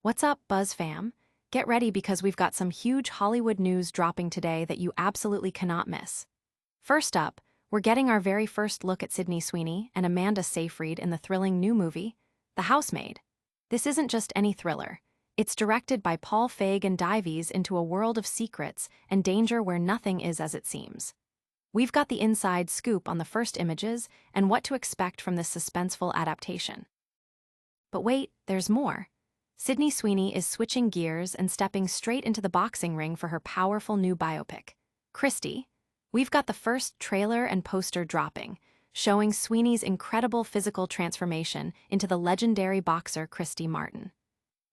What's up, Buzz fam? Get ready because we've got some huge Hollywood news dropping today that you absolutely cannot miss. First up, we're getting our very first look at Sydney Sweeney and Amanda Seyfried in the thrilling new movie, The Housemaid. This isn't just any thriller. It's directed by Paul Feig and dives into a world of secrets and danger where nothing is as it seems. We've got the inside scoop on the first images and what to expect from this suspenseful adaptation. But wait, there's more. Sydney Sweeney is switching gears and stepping straight into the boxing ring for her powerful new biopic, Christy. We've got the first trailer and poster dropping, showing Sweeney's incredible physical transformation into the legendary boxer Christy Martin.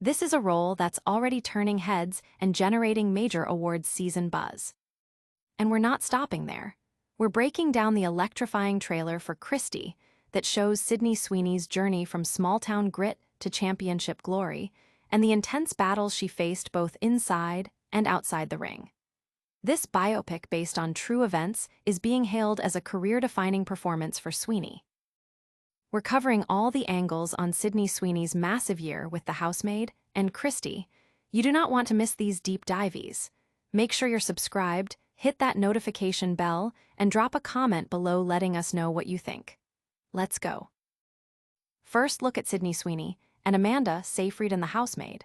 This is a role that's already turning heads and generating major awards season buzz. And we're not stopping there. We're breaking down the electrifying trailer for Christy that shows Sydney Sweeney's journey from small-town grit to championship glory, and the intense battles she faced both inside and outside the ring. This biopic based on true events is being hailed as a career-defining performance for Sweeney. We're covering all the angles on Sydney Sweeney's massive year with The Housemaid and Christy. You do not want to miss these deep dives. Make sure you're subscribed, hit that notification bell, and drop a comment below letting us know what you think. Let's go. First look at Sydney Sweeney and Amanda Seyfried in The Housemaid.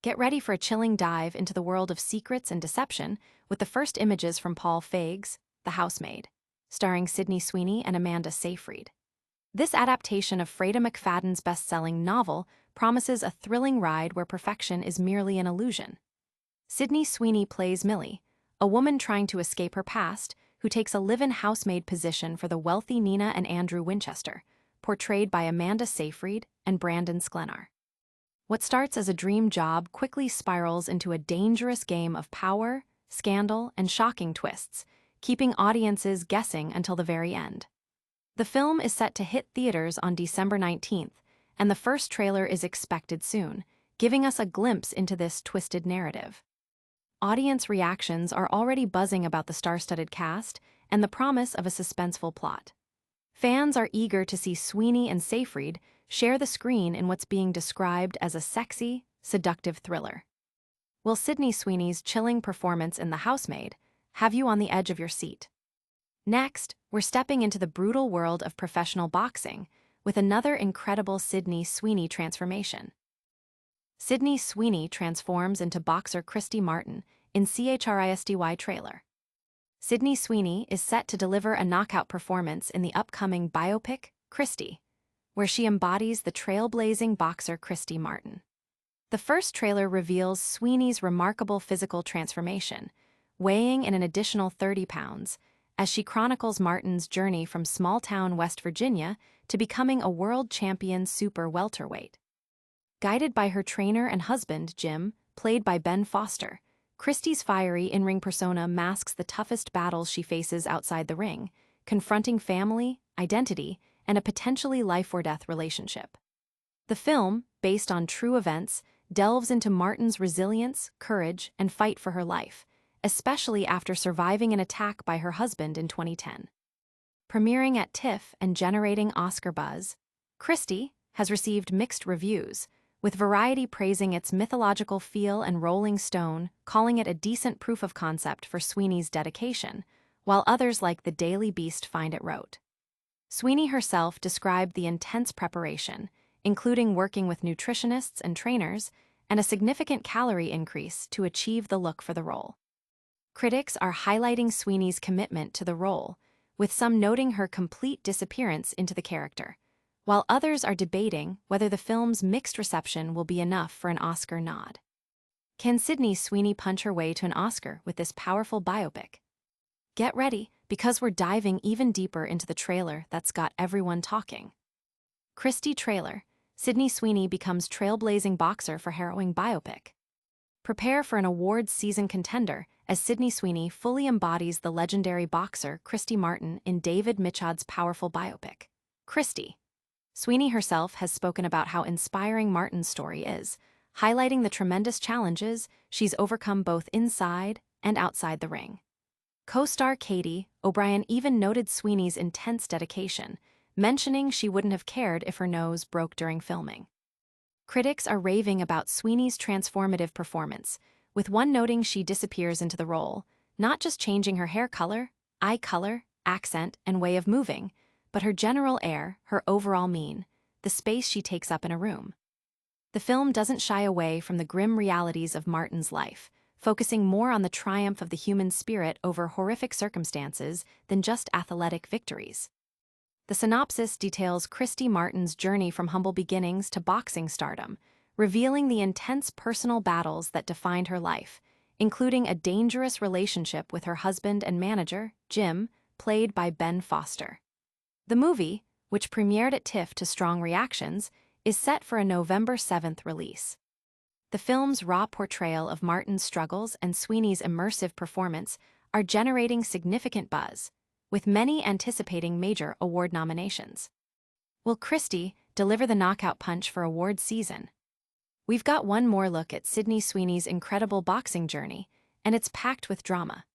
Get ready for a chilling dive into the world of secrets and deception with the first images from Paul Feig's The Housemaid, starring Sydney Sweeney and Amanda Seyfried. This adaptation of Freida McFadden's best-selling novel promises a thrilling ride where perfection is merely an illusion. Sydney Sweeney plays Millie, a woman trying to escape her past who takes a live-in housemaid position for the wealthy Nina and Andrew Winchester, portrayed by Amanda Seyfried and Brandon Sklenar. What starts as a dream job quickly spirals into a dangerous game of power, scandal, and shocking twists, keeping audiences guessing until the very end. The film is set to hit theaters on December 19th, and the first trailer is expected soon, giving us a glimpse into this twisted narrative. Audience reactions are already buzzing about the star-studded cast and the promise of a suspenseful plot. Fans are eager to see Sweeney and Seyfried share the screen in what's being described as a sexy, seductive thriller. Will Sydney Sweeney's chilling performance in The Housemaid have you on the edge of your seat? Next, we're stepping into the brutal world of professional boxing with another incredible Sydney Sweeney transformation. Sydney Sweeney transforms into boxer Christy Martin in CHRISTY trailer. Sydney Sweeney is set to deliver a knockout performance in the upcoming biopic, Christy, where she embodies the trailblazing boxer Christy Martin. The first trailer reveals Sweeney's remarkable physical transformation, weighing in an additional 30 pounds, as she chronicles Martin's journey from small-town West Virginia to becoming a world champion super welterweight. Guided by her trainer and husband, Jim, played by Ben Foster, Christy's fiery in-ring persona masks the toughest battles she faces outside the ring, confronting family, identity, and a potentially life-or-death relationship. The film, based on true events, delves into Martin's resilience, courage, and fight for her life, especially after surviving an attack by her husband in 2010. Premiering at TIFF and generating Oscar buzz, Christy has received mixed reviews, with Variety praising its mythological feel and Rolling Stone calling it a decent proof of concept for Sweeney's dedication, while others like the Daily Beast find it rote. Sweeney herself described the intense preparation, including working with nutritionists and trainers, and a significant calorie increase to achieve the look for the role. Critics are highlighting Sweeney's commitment to the role, with some noting her complete disappearance into the character, while others are debating whether the film's mixed reception will be enough for an Oscar nod. Can Sydney Sweeney punch her way to an Oscar with this powerful biopic? Get ready, because we're diving even deeper into the trailer that's got everyone talking. Christy trailer, Sydney Sweeney becomes trailblazing boxer for harrowing biopic. Prepare for an awards season contender as Sydney Sweeney fully embodies the legendary boxer Christy Martin in David Mitchell's powerful biopic, Christy. Sweeney herself has spoken about how inspiring Martin's story is, highlighting the tremendous challenges she's overcome both inside and outside the ring. Co-star Katie O'Brien even noted Sweeney's intense dedication, mentioning she wouldn't have cared if her nose broke during filming. Critics are raving about Sweeney's transformative performance, with one noting she disappears into the role, not just changing her hair color, eye color, accent, and way of moving, but her general air, her overall mien, the space she takes up in a room. The film doesn't shy away from the grim realities of Martin's life, focusing more on the triumph of the human spirit over horrific circumstances than just athletic victories. The synopsis details Christy Martin's journey from humble beginnings to boxing stardom, revealing the intense personal battles that defined her life, including a dangerous relationship with her husband and manager, Jim, played by Ben Foster. The movie, which premiered at TIFF to strong reactions, is set for a November 7th release. The film's raw portrayal of Martin's struggles and Sweeney's immersive performance are generating significant buzz, with many anticipating major award nominations. Will Christy deliver the knockout punch for award season? We've got one more look at Sydney Sweeney's incredible boxing journey, and it's packed with drama.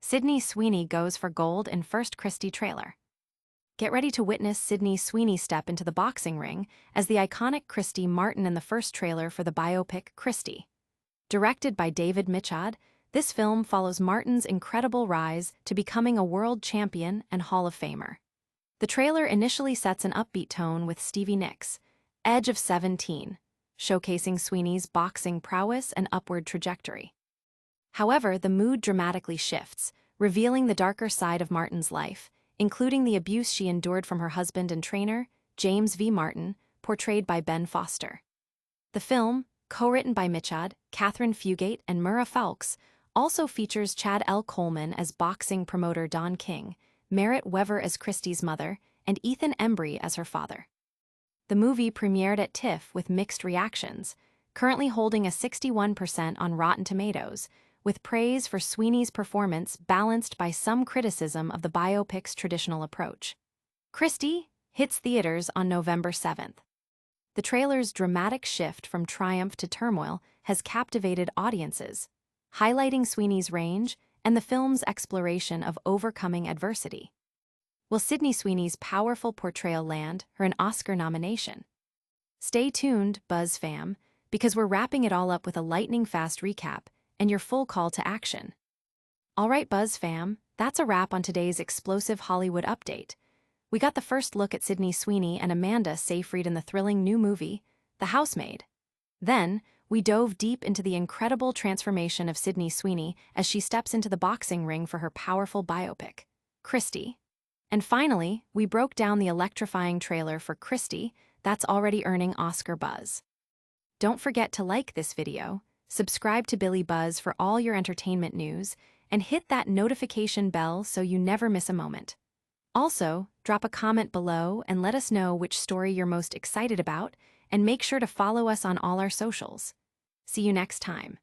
Sydney Sweeney goes for gold in first Christy trailer. Get ready to witness Sydney Sweeney step into the boxing ring as the iconic Christy Martin in the first trailer for the biopic Christy. Directed by David Michôd, this film follows Martin's incredible rise to becoming a world champion and Hall of Famer. The trailer initially sets an upbeat tone with Stevie Nicks' Edge of 17, showcasing Sweeney's boxing prowess and upward trajectory. However, the mood dramatically shifts, revealing the darker side of Martin's life, including the abuse she endured from her husband and trainer, James V. Martin, portrayed by Ben Foster. The film, co-written by Michôd, Catherine Fugate, and Murrah Fowlkes, also features Chad L. Coleman as boxing promoter Don King, Merritt Wever as Christy's mother, and Ethan Embry as her father. The movie premiered at TIFF with mixed reactions, currently holding a 61% on Rotten Tomatoes, with praise for Sweeney's performance balanced by some criticism of the biopic's traditional approach. Christy hits theaters on November 7th. The trailer's dramatic shift from triumph to turmoil has captivated audiences, highlighting Sweeney's range and the film's exploration of overcoming adversity. Will Sydney Sweeney's powerful portrayal land her an Oscar nomination? Stay tuned, Buzz fam, because we're wrapping it all up with a lightning-fast recap and your full call to action. All right, Buzz fam, that's a wrap on today's explosive Hollywood update. We got the first look at Sydney Sweeney and Amanda Seyfried in the thrilling new movie, The Housemaid. Then, we dove deep into the incredible transformation of Sydney Sweeney as she steps into the boxing ring for her powerful biopic, Christy. And finally, we broke down the electrifying trailer for Christy that's already earning Oscar buzz. Don't forget to like this video, subscribe to Billie Buzz for all your entertainment news, and hit that notification bell so you never miss a moment. Also, drop a comment below and let us know which story you're most excited about, and make sure to follow us on all our socials. See you next time.